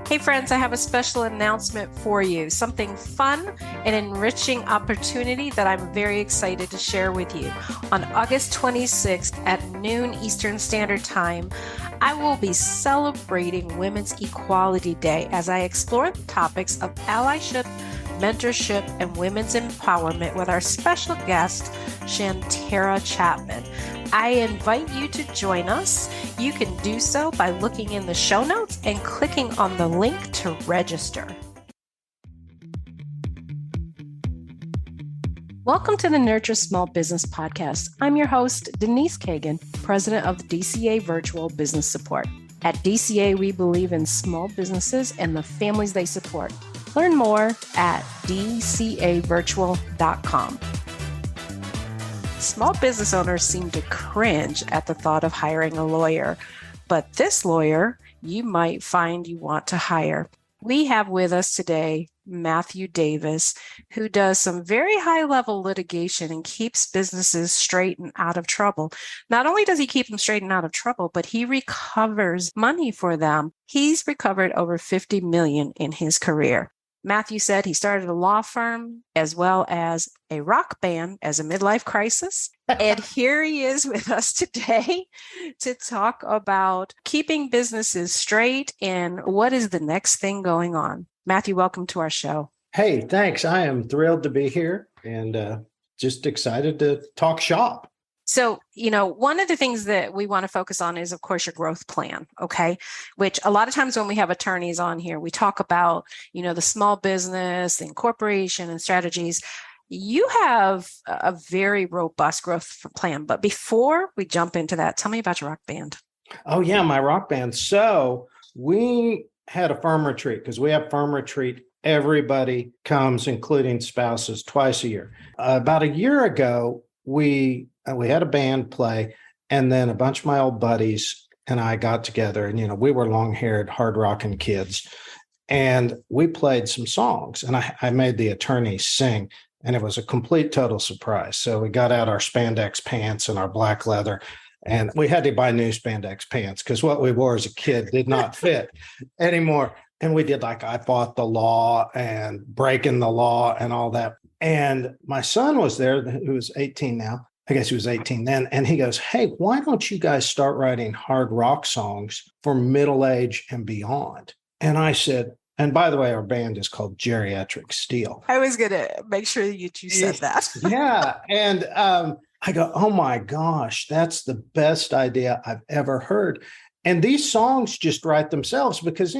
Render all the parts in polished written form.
Hey friends, I have a special announcement for you. Something fun and enriching opportunity that I'm very excited to share with you. On August 26th at noon Eastern Standard Time, I will be celebrating Women's Equality Day as I explore the topics of allyship, mentorship, and women's empowerment with our special guest, Shantara Chapman. I invite you to join us. You can do so by looking in the show notes and clicking on the link to register. Welcome to the Nurture Small Business Podcast. I'm your host, Denise Cagan, president of DCA Virtual Business Support. At DCA, we believe in small businesses and the families they support. Learn more at dcavirtual.com. Small business owners seem to cringe at the thought of hiring a lawyer, but this lawyer you might find you want to hire. We have with us today Matthew Davis, who does some very high-level litigation and keeps businesses straight and out of trouble. Not only does he keep them straight and out of trouble, but he recovers money for them. He's recovered over $50 million in his career. Matthew said he started a law firm as well as a rock band as a midlife crisis. And here he is with us today to talk about keeping businesses straight and what is the next thing going on. Matthew, welcome to our show. Hey, thanks. I am thrilled to be here and just excited to talk shop. So, one of the things that we want to focus on is, of course, your growth plan, okay? Which a lot of times when we have attorneys on here, we talk about, the small business, the incorporation and strategies. You have a very robust growth plan. But before we jump into that, tell me about your rock band. Oh, yeah, my rock band. So we had a firm retreat because we have firm retreat. Everybody comes, including spouses, twice a year. About a year ago, we had a band play, and then a bunch of my old buddies and I got together, and we were long-haired, hard-rocking kids, and we played some songs, and I made the attorneys sing, and it was a complete total surprise. So we got out our spandex pants and our black leather, and we had to buy new spandex pants because what we wore as a kid did not fit anymore. And we did I fought the law and breaking the law and all that. And my son was there, who was 18 now. I guess he was 18 then. And he goes, hey, why don't you guys start writing hard rock songs for middle age and beyond? And I said, and by the way, our band is called Geriatric Steel. I was going to make sure you said that. Yeah. And I go, oh my gosh, that's the best idea I've ever heard. And these songs just write themselves because,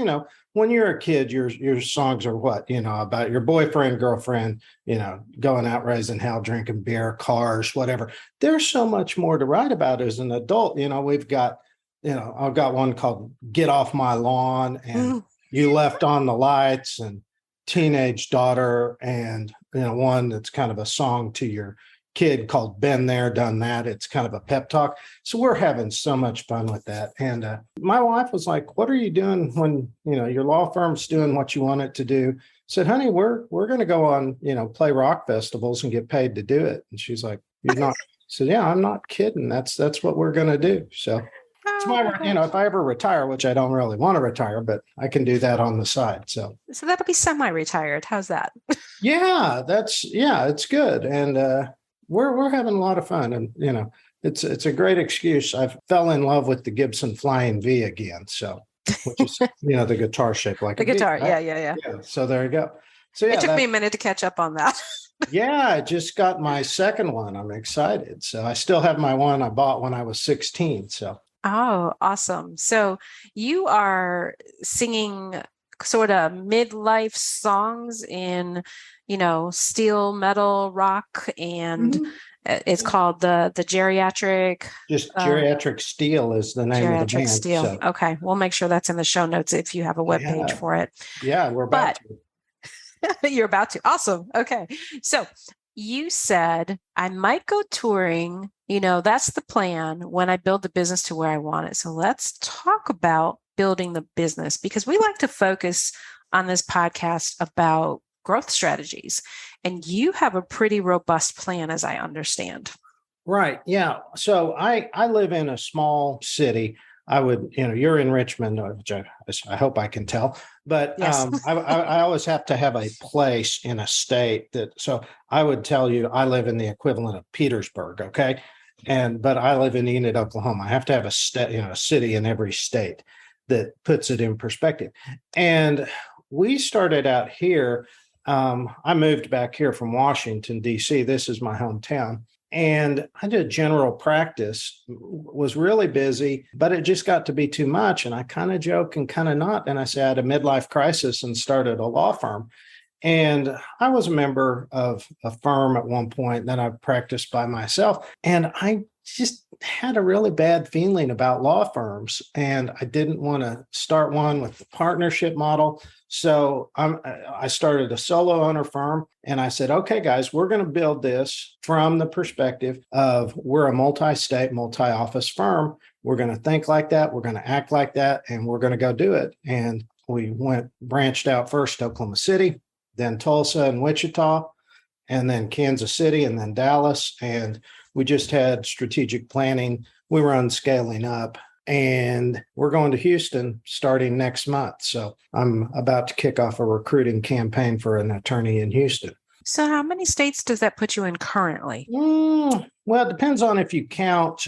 when you're a kid, your songs are what, about your boyfriend, girlfriend, going out raising hell, drinking beer, cars, whatever. There's so much more to write about as an adult. We've got, I've got one called Get Off My Lawn and You Left on the Lights and Teenage Daughter and, one that's kind of a song to your kid called Been There, Done That. It's kind of a pep talk. So we're having so much fun with that. And my wife was like, what are you doing when, your law firm's doing what you want it to do? I said, honey, we're going to go on, play rock festivals and get paid to do it. And she's like, you're not. I said, yeah, I'm not kidding. That's what we're going to do. So it's my, if I ever retire, which I don't really want to retire, but I can do that on the side. So that'll be semi-retired. How's that? Yeah, it's good. And, we're having a lot of fun, and it's a great excuse. I fell in love with the Gibson Flying V again, so which is the guitar shape like the guitar, V, right? yeah. So there you go. So it took me a minute to catch up on that. Yeah, I just got my second one. I'm excited. So I still have my one I bought when I was 16. So awesome. So you are singing sort of midlife songs in steel, metal, rock, and it's called the Geriatric. Just Geriatric Steel is the name of the band. Geriatric Steel. So. Okay, we'll make sure that's in the show notes if you have a webpage for it. Yeah, we're about to. You're about to. Awesome. Okay, so you said I might go touring. That's the plan when I build the business to where I want it. So let's talk about building the business because we like to focus on this podcast about growth strategies. And you have a pretty robust plan, as I understand. Right. Yeah. So I live in a small city I would, you're in Richmond, which I hope I can tell, but Yes. I always have to have a place in a state so I would tell you, I live in the equivalent of Petersburg. Okay. But I live in Enid, Oklahoma. I have to have a state, a city in every state that puts it in perspective. And we started out here. I moved back here from Washington, D.C. This is my hometown. And I did general practice, was really busy, but it just got to be too much. And I kind of joke and kind of not. And I said I had a midlife crisis and started a law firm. And I was a member of a firm at one point. Then I practiced by myself. And I just had a really bad feeling about law firms. And I didn't want to start one with the partnership model. So I started a solo owner firm. And I said, okay, guys, we're going to build this from the perspective of we're a multi-state, multi-office firm. We're going to think like that. We're going to act like that. And we're going to go do it. And we branched out first to Oklahoma City, then Tulsa and Wichita, and then Kansas City, and then Dallas. And we just had strategic planning. We were on scaling up, and we're going to Houston starting next month. So I'm about to kick off a recruiting campaign for an attorney in Houston. So how many states does that put you in currently? Well, it depends on if you count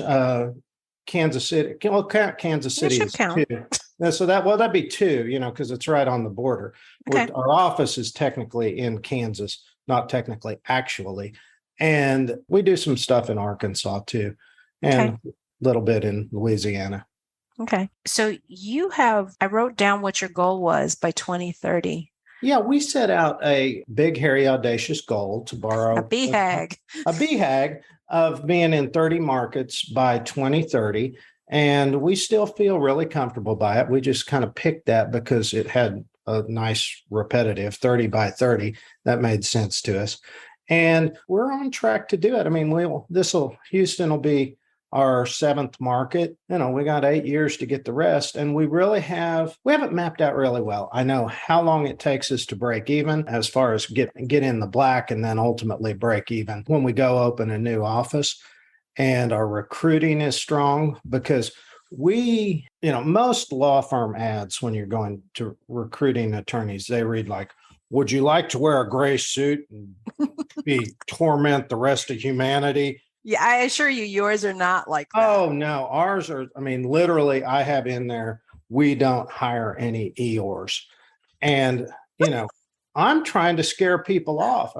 Kansas City. Well, count Kansas City as count. 2. So that'd be 2, because it's right on the border. Okay. Our office is technically in Kansas, not technically, actually. And we do some stuff in Arkansas too, and a little bit in Louisiana. Okay. So I wrote down what your goal was by 2030. Yeah, we set out a big, hairy, audacious goal to borrow a BHAG. A BHAG of being in 30 markets by 2030. And we still feel really comfortable by it. We just kind of picked that because it had a nice repetitive 30 by 30. That made sense to us. And we're on track to do it. I mean, Houston will be our 7th market. We got 8 years to get the rest. And we haven't mapped out really well. I know how long it takes us to break even as far as get in the black and then ultimately break even when we go open a new office. And our recruiting is strong because most law firm ads, when you're going to recruiting attorneys, they read like, would you like to wear a gray suit and torment the rest of humanity? Yeah, I assure you, yours are not like that. Oh, no. Ours are, literally, I have in there, we don't hire any Eeyores. And, I'm trying to scare people off.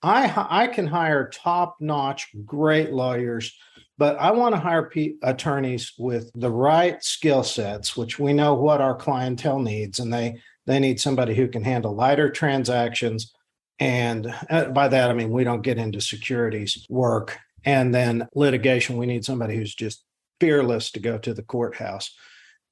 I can hire top-notch, great lawyers, but I want to hire attorneys with the right skill sets, which we know what our clientele needs, and they need somebody who can handle lighter transactions. And by that, we don't get into securities work. And then litigation, we need somebody who's just fearless to go to the courthouse.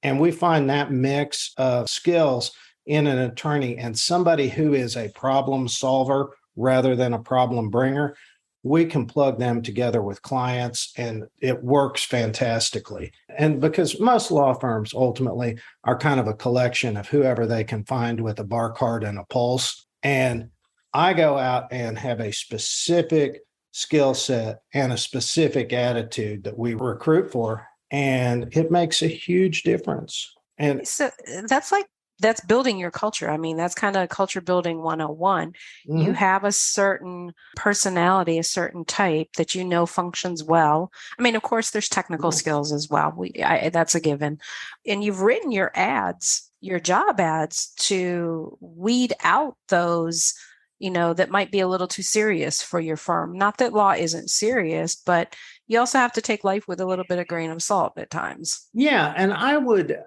And we find that mix of skills in an attorney and somebody who is a problem solver rather than a problem bringer, we can plug them together with clients and it works fantastically. And because most law firms ultimately are kind of a collection of whoever they can find with a bar card and a pulse. And I go out and have a specific skill set and a specific attitude that we recruit for, and it makes a huge difference. And so that's building your culture. That's kind of culture building 101. Mm-hmm. You have a certain personality, a certain type that functions well. Of course, there's technical skills as well. That's a given. And you've written your job ads to weed out those that might be a little too serious for your firm. Not that law isn't serious, but you also have to take life with a little bit of grain of salt at times. Yeah. And I would,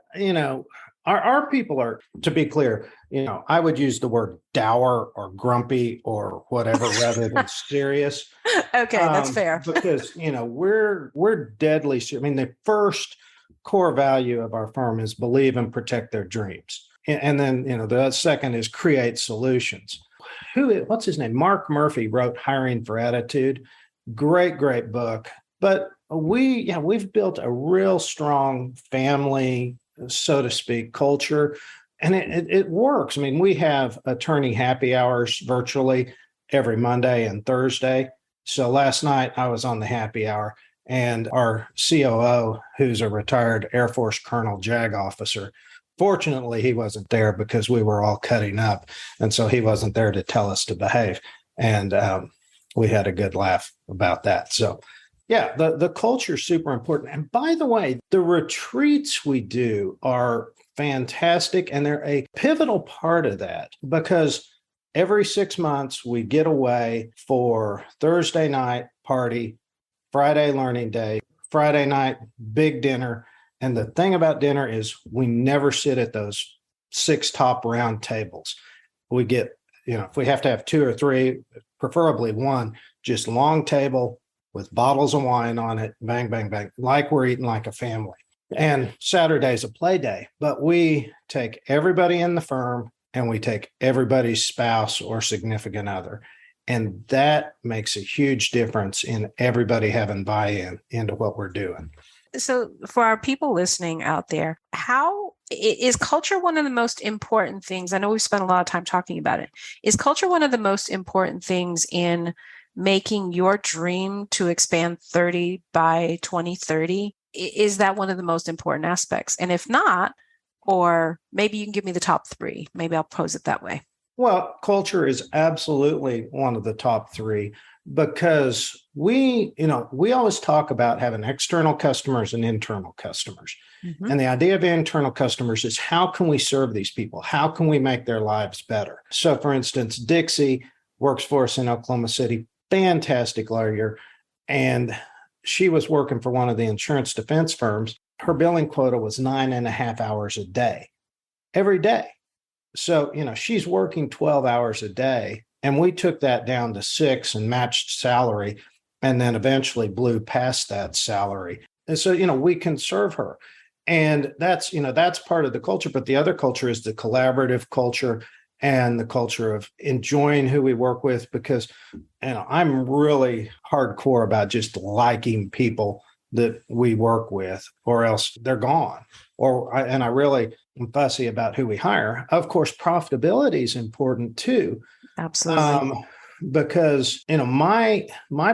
our people are, to be clear, I would use the word dour or grumpy or whatever rather than serious. Okay, that's fair. Because, we're deadly serious. The first core value of our firm is believe and protect their dreams. And then, the second is create solutions. What's his name? Mark Murphy wrote Hiring for Attitude. Great book. But we've built a real strong family, so to speak, culture. And it works. We have attorney happy hours virtually every Monday and Thursday. So last night I was on the happy hour And our COO, who's a retired Air Force Colonel JAG officer, fortunately, he wasn't there because we were all cutting up. And so he wasn't there to tell us to behave. And we had a good laugh about that. So, yeah, the culture is super important. And by the way, the retreats we do are fantastic. And they're a pivotal part of that because every 6 months we get away for Thursday night party, Friday learning day, Friday night, big dinner. And the thing about dinner is we never sit at those 6 top round tables. We get, if we have to have 2 or 3, preferably 1, just long table with bottles of wine on it, bang, bang, bang, like we're eating like a family. And Saturday's a play day, but we take everybody in the firm and we take everybody's spouse or significant other. And that makes a huge difference in everybody having buy-in into what we're doing. So for our people listening out there, how is culture one of the most important things? I know we've spent a lot of time talking about it. Is culture one of the most important things in making your dream to expand 30 by 2030? Is that one of the most important aspects? And if not, or maybe you can give me the top 3. Maybe I'll pose it that way. Well, culture is absolutely one of the top 3 because we always talk about having external customers and internal customers. Mm-hmm. And the idea of internal customers is how can we serve these people? How can we make their lives better? So for instance, Dixie works for us in Oklahoma City, fantastic lawyer. And she was working for one of the insurance defense firms. Her billing quota was 9.5 hours a day, every day. So, she's working 12 hours a day, and we took that down to 6 and matched salary, and then eventually blew past that salary. And so, we can serve her. And that's part of the culture. But the other culture is the collaborative culture and the culture of enjoying who we work with, because, I'm really hardcore about just liking people that we work with, or else they're gone. And I really am fussy about who we hire. Of course, profitability is important too. Absolutely. Because, my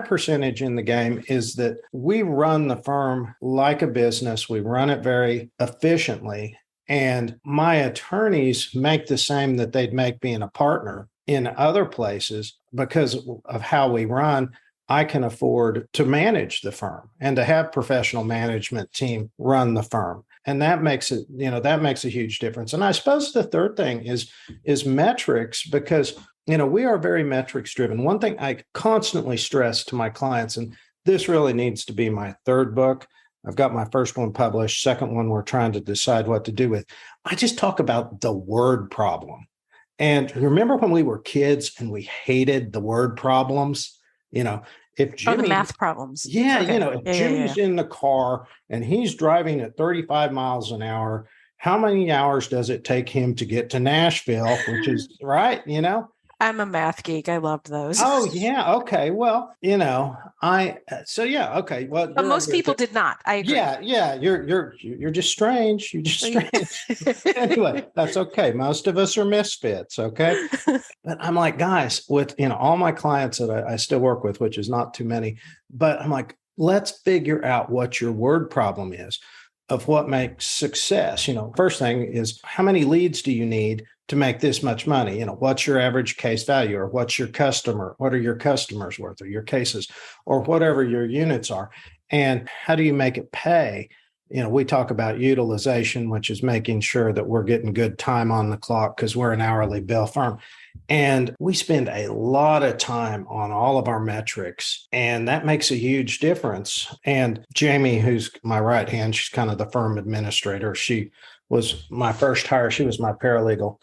percentage in the game is that we run the firm like a business. We run it very efficiently. And my attorneys make the same that they'd make being a partner in other places because of how we run. I can afford to manage the firm and to have professional management team run the firm. And that makes it, that makes a huge difference. And I suppose the third thing is metrics, because, we are very metrics driven. One thing I constantly stress to my clients, and this really needs to be my 3rd book. I've got my first one published, second one we're trying to decide what to do with. I just talk about the word problem. And remember when we were kids and we hated the word problems? If Jimmy, the math problems. Yeah, okay. If Jimmy's in the car and he's driving at 35 miles an hour, how many hours does it take him to get to Nashville, which is right, I'm a math geek. I loved those. Oh, yeah. Okay. Well, okay. Well, but most people did not. I agree. Yeah. You're just strange. You're just strange. Anyway, that's okay. Most of us are misfits. Okay. But I'm like, guys, with, all my clients that I still work with, which is not too many, but I'm like, let's figure out what your word problem is of what makes success. First thing is, how many leads do you need to make this much money? What's your average case value, or what's your customer? What are your customers worth, or your cases, or whatever your units are? And how do you make it pay? We talk about utilization, which is making sure that we're getting good time on the clock because we're an hourly bill firm. And we spend a lot of time on all of our metrics, and that makes a huge difference. And Jamie, who's my right hand, she's kind of the firm administrator. She was my first hire. She was my paralegal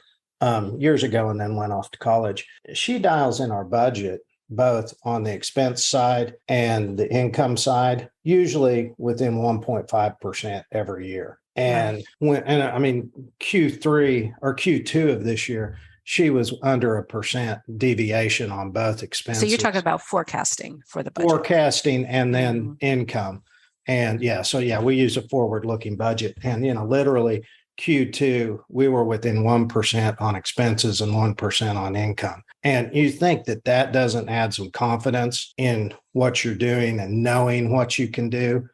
years ago and then went off to college. She dials in our budget, both on the expense side and the income side, usually within 1.5% every year. And Q3 or Q2 of this year, she was under 1% deviation on both expenses. So you're talking about forecasting for the budget. Forecasting and then income. And we use a forward-looking budget. And, literally Q2, we were within 1% on expenses and 1% on income. And you think that that doesn't add some confidence in what you're doing and knowing what you can do.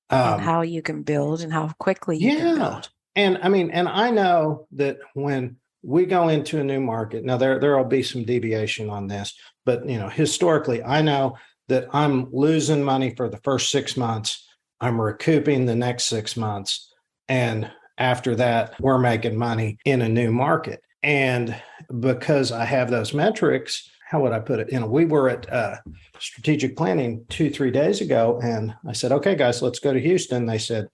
And how you can build and how quickly you can build. And I mean, and I know that when we go into a new market, now there will be some deviation on this, but historically, I know that I'm losing money for the first 6 months. I'm recouping the next 6 months. And after that, we're making money in a new market. And because I have those metrics, how would I put it? We were at strategic planning 2-3 days ago, and I said, okay, guys, let's go to Houston. They said,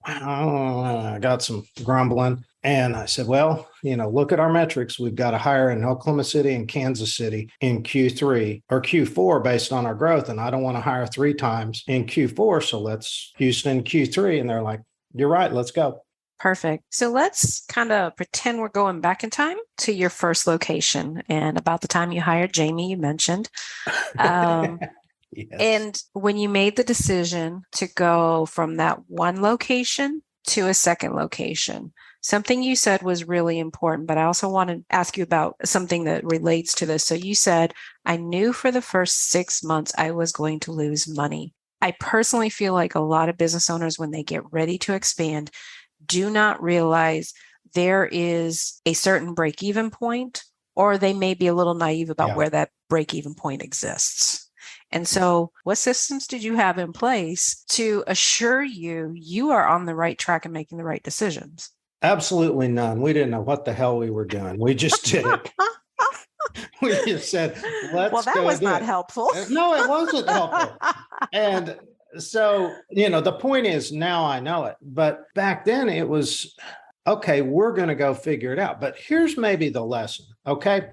wow, I got some grumbling. And I said, well, look at our metrics. We've got to hire in Oklahoma City and Kansas City in Q3 or Q4 based on our growth. And I don't want to hire 3 times in Q4. So let's Houston Q3. And they're like, you're right, let's go. Perfect. So let's kind of pretend we're going back in time to your first location and about the time you hired Jamie, you mentioned. Yes. And when you made the decision to go from that one location to a second location, something you said was really important, but I also want to ask you about something that relates to this. So you said, I knew for the first 6 months I was going to lose money. I personally feel like a lot of business owners, when they get ready to expand, do not realize there is a certain break-even point, or they may be a little naive about where that break-even point exists. And so what systems did you have in place to assure you are on the right track and making the right decisions? Absolutely none. We didn't know what the hell we were doing. We just did it. We just said, let's go. Well, that was not helpful. No, it wasn't helpful. And so, the point is now I know it. But back then it was, okay, we're going to go figure it out. But here's maybe the lesson. Okay.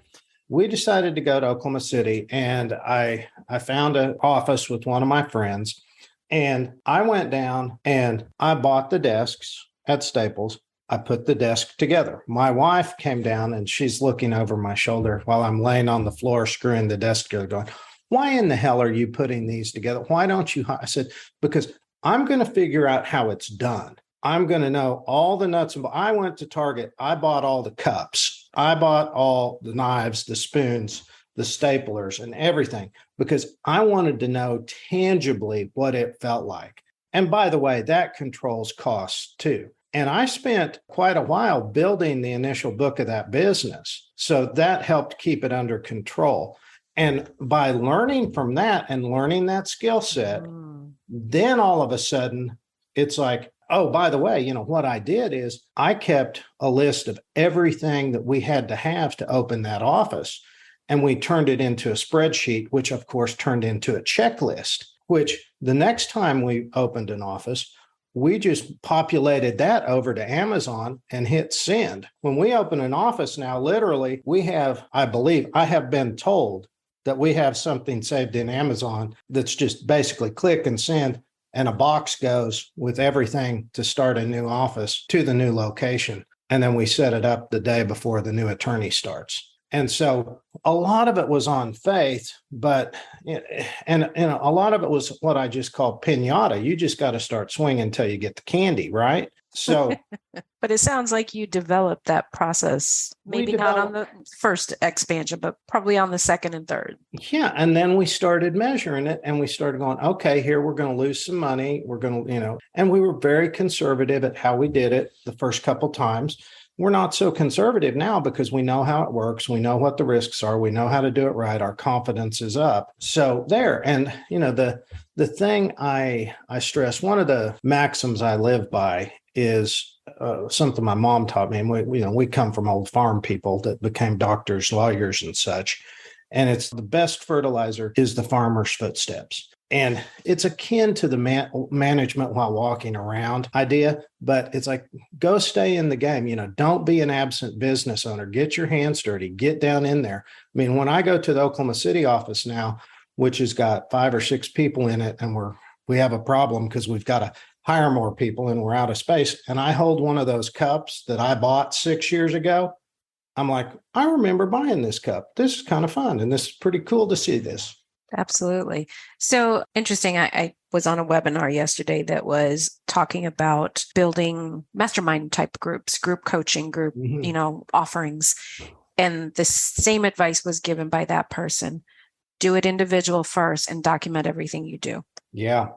We decided to go to Oklahoma City, and I found an office with one of my friends, and I went down and I bought the desks at Staples. I put the desk together. My wife came down and she's looking over my shoulder while I'm laying on the floor screwing the desk together going, why in the hell are you putting these together? Why don't you? I said, because I'm going to figure out how it's done. I'm going to know all the nuts and bolts. I went to Target. I bought all the cups. I bought all the knives, the spoons, the staplers, and everything because I wanted to know tangibly what it felt like. And by the way, that controls costs too. And I spent quite a while building the initial book of that business. So that helped keep it under control. And by learning from that and learning that skill set, then all of a sudden it's like, oh, by the way, what I did is I kept a list of everything that we had to have to open that office. And we turned it into a spreadsheet, which of course turned into a checklist, which the next time we opened an office, we just populated that over to Amazon and hit send. When we open an office now, literally, we have, I believe, I have been told that we have something saved in Amazon that's just basically click and send, and a box goes with everything to start a new office to the new location. And then we set it up the day before the new attorney starts. And so a lot of it was on faith, but and a lot of it was what I just call piñata. You just got to start swinging until you get the candy, right? So, but it sounds like you developed that process, maybe not on the first expansion, but probably on the second and third. Yeah. And then we started measuring it and we started going, okay, here we're going to lose some money. We're going to, and we were very conservative at how we did it the first couple times. We're not so conservative now because we know how it works. We know what the risks are. We know how to do it right. Our confidence is up. So there. And, the thing I stress, one of the maxims I live by is something my mom taught me. And we come from old farm people that became doctors, lawyers, and such. And it's the best fertilizer is the farmer's footsteps. And it's akin to the management while walking around idea, but it's like, go stay in the game. Don't be an absent business owner. Get your hands dirty. Get down in there. I mean, when I go to the Oklahoma City office now, which has got 5 or 6 people in it, and we have a problem because we've got to hire more people and we're out of space. And I hold one of those cups that I bought 6 years ago. I'm like, I remember buying this cup. This is kind of fun. And this is pretty cool to see this. Absolutely. So interesting. I was on a webinar yesterday that was talking about building mastermind type groups, group coaching, group, offerings. And the same advice was given by that person. Do it individual first and document everything you do. Yeah.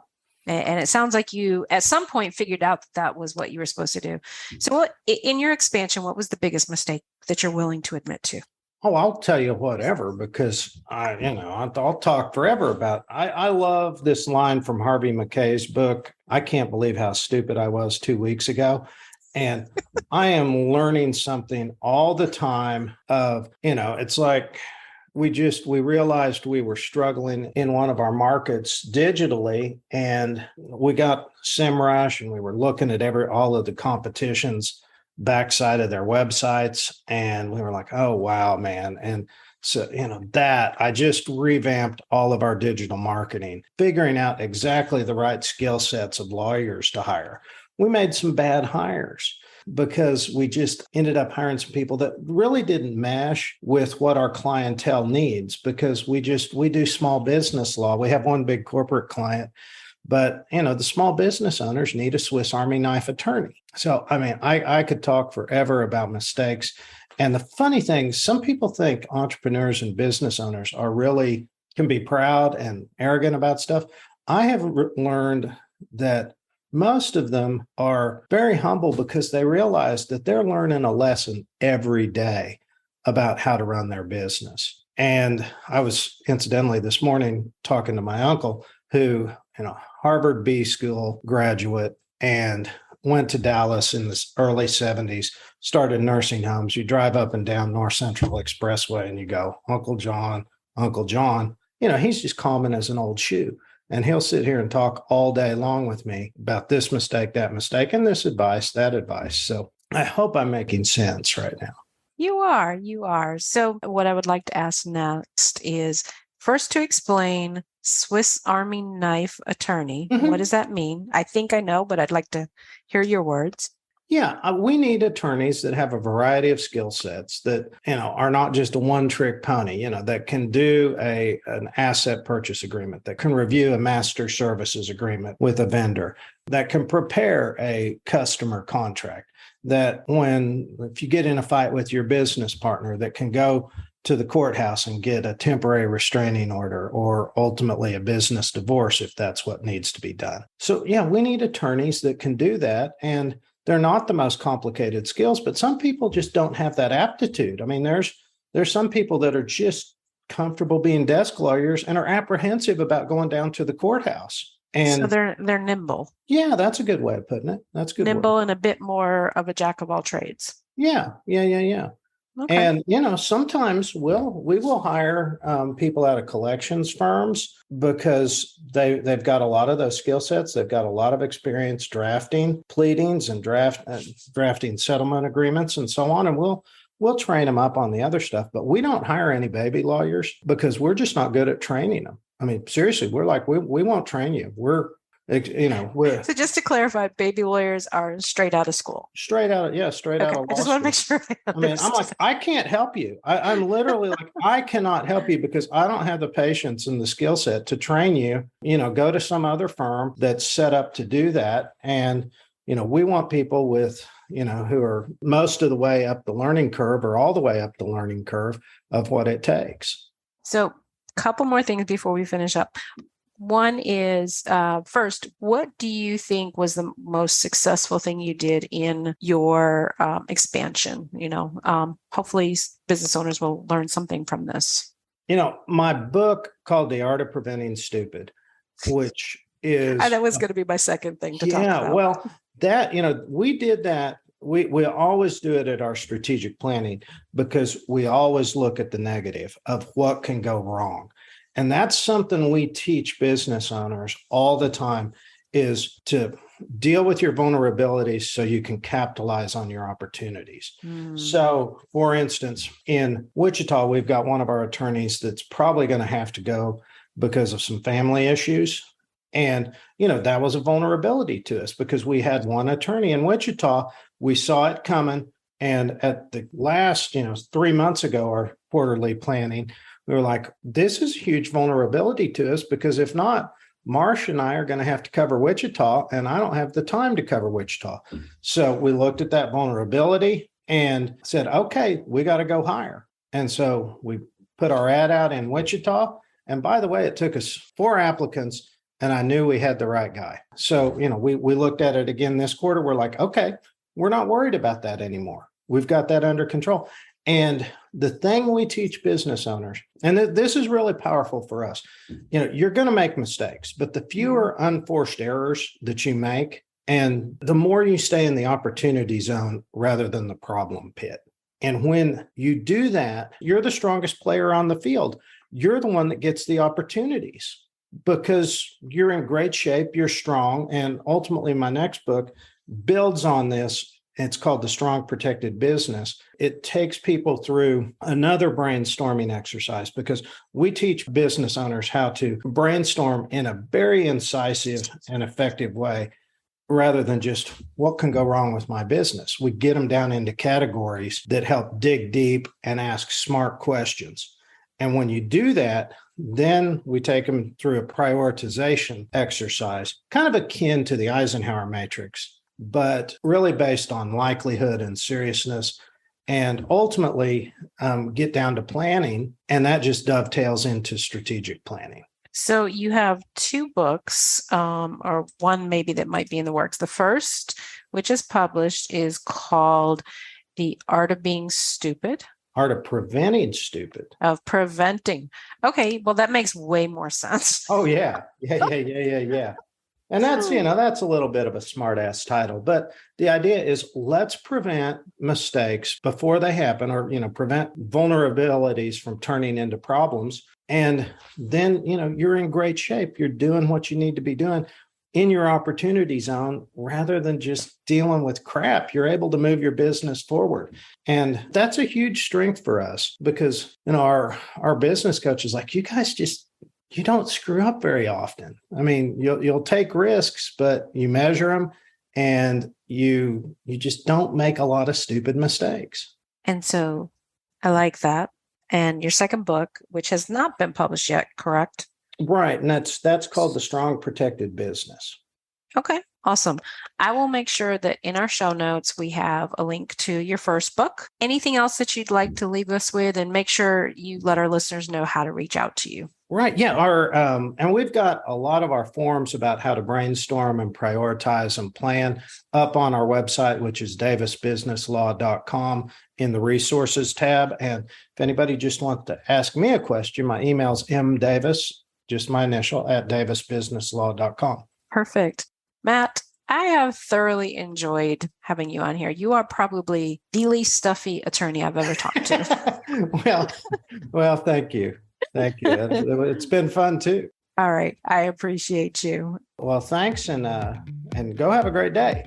And it sounds like you at some point figured out that was what you were supposed to do. So in your expansion, what was the biggest mistake that you're willing to admit to? Oh, I'll tell you whatever, because I'll talk forever about. I love this line from Harvey Mackay's book. I can't believe how stupid I was 2 weeks ago. And I am learning something all the time it's like we realized we were struggling in one of our markets digitally, and we got SEMrush, and we were looking at all of the competition's backside of their websites, and we were like, oh wow, man. And so that I just revamped all of our digital marketing, figuring out exactly the right skill sets of lawyers to hire. We made some bad hires because we just ended up hiring some people that really didn't mesh with what our clientele needs, because we do small business law. We have one big corporate client, but the small business owners need a Swiss Army knife attorney. So, I could talk forever about mistakes. And the funny thing, some people think entrepreneurs and business owners can be proud and arrogant about stuff. I have learned that most of them are very humble because they realize that they're learning a lesson every day about how to run their business. And I was incidentally this morning talking to my uncle, who, Harvard B School graduate, and went to Dallas in the early 70s, started nursing homes. You drive up and down North Central Expressway and you go, Uncle John, Uncle John. He's just common as an old shoe. And he'll sit here and talk all day long with me about this mistake, that mistake, and this advice, that advice. So I hope I'm making sense right now. You are. So what I would like to ask next is first to explain Swiss Army knife attorney. Mm-hmm. What does that mean? I think I know, but I'd like to hear your words. Yeah, we need attorneys that have a variety of skill sets that, are not just a one-trick pony, that can do an asset purchase agreement, that can review a master services agreement with a vendor, that can prepare a customer contract, that if you get in a fight with your business partner, that can go to the courthouse and get a temporary restraining order, or ultimately a business divorce if that's what needs to be done. So yeah, we need attorneys that can do that. And they're not the most complicated skills, but some people just don't have that aptitude. There's some people that are just comfortable being desk lawyers and are apprehensive about going down to the courthouse. And so they're nimble. Yeah, that's a good way of putting it. That's good. Nimble and a bit more of a jack of all trades. Yeah. Okay. And, sometimes we will hire people out of collections firms because they've got a lot of those skill sets. They've got a lot of experience drafting pleadings and drafting settlement agreements and so on. And we'll train them up on the other stuff. But we don't hire any baby lawyers because we're just not good at training them. Seriously, we're like, we won't train you. So just to clarify, baby lawyers are straight out of school. Straight out of law school. I just want to make sure. I'm like, I can't help you. I'm literally like, I cannot help you because I don't have the patience and the skill set to train you. Go to some other firm that's set up to do that. And, we want people with, who are most of the way up the learning curve or all the way up the learning curve of what it takes. So a couple more things before we finish up. One is, first, what do you think was the most successful thing you did in your expansion? Hopefully business owners will learn something from this. My book called The Art of Preventing Stupid, which is... that was going to be my second thing to talk about. Yeah, well, that, we did that. We always do it at our strategic planning because we always look at the negative of what can go wrong. And that's something we teach business owners all the time, is to deal with your vulnerabilities so you can capitalize on your opportunities. So, for instance, in Wichita, we've got one of our attorneys that's probably going to have to go because of some family issues. And, that was a vulnerability to us because we had one attorney in Wichita. We saw it coming. And at the last, 3 months ago, our quarterly planning, we were like, this is a huge vulnerability to us, because if not, Marsh and I are going to have to cover Wichita, and I don't have the time to cover Wichita. So we looked at that vulnerability and said, okay, we got to go higher. And so we put our ad out in Wichita. And by the way, it took us 4 applicants, and I knew we had the right guy. So, we looked at it again this quarter. We're like, okay, we're not worried about that anymore. We've got that under control. And the thing we teach business owners, and this is really powerful for us, you're going to make mistakes, but the fewer unforced errors that you make, and the more you stay in the opportunity zone rather than the problem pit. And when you do that, you're the strongest player on the field. You're the one that gets the opportunities because you're in great shape, you're strong. And ultimately, my next book builds on this. It's called The Strong Protected Business. It takes people through another brainstorming exercise, because we teach business owners how to brainstorm in a very incisive and effective way, rather than just what can go wrong with my business. We get them down into categories that help dig deep and ask smart questions. And when you do that, then we take them through a prioritization exercise, kind of akin to the Eisenhower matrix, but really based on likelihood and seriousness, and ultimately get down to planning. And that just dovetails into strategic planning. So you have 2 books, or one maybe that might be in the works. The first, which is published, is called The Art of Being Stupid. Art of Preventing Stupid. Of preventing. Okay, well, that makes way more sense. Oh, yeah. Yeah. And that's, that's a little bit of a smart ass title, but the idea is let's prevent mistakes before they happen, or, prevent vulnerabilities from turning into problems. And then, you're in great shape. You're doing what you need to be doing in your opportunity zone rather than just dealing with crap. You're able to move your business forward. And that's a huge strength for us, because, our business coach is like, you guys you don't screw up very often. I mean, you'll take risks, but you measure them, and you just don't make a lot of stupid mistakes. And so I like that. And your second book, which has not been published yet, correct? Right. And that's called The Strong Protected Business. Okay, awesome. I will make sure that in our show notes, we have a link to your first book. Anything else that you'd like to leave us with, and make sure you let our listeners know how to reach out to you? Right. Yeah. And we've got a lot of our forums about how to brainstorm and prioritize and plan up on our website, which is davisbusinesslaw.com, in the resources tab. And if anybody just wants to ask me a question, my email is mdavis, just my initial, at davisbusinesslaw.com. Perfect. Matt, I have thoroughly enjoyed having you on here. You are probably the least stuffy attorney I've ever talked to. Well, thank you. Thank you. It's been fun too. All right. I appreciate you. Well, thanks, and go have a great day.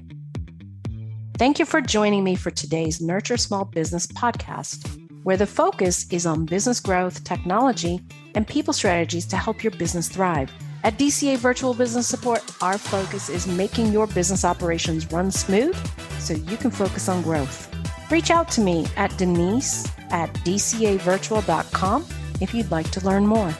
Thank you for joining me for today's Nurture Small Business podcast, where the focus is on business growth, technology, and people strategies to help your business thrive. At DCA Virtual Business Support, our focus is making your business operations run smooth so you can focus on growth. Reach out to me at Denise at dcavirtual.com if you'd like to learn more.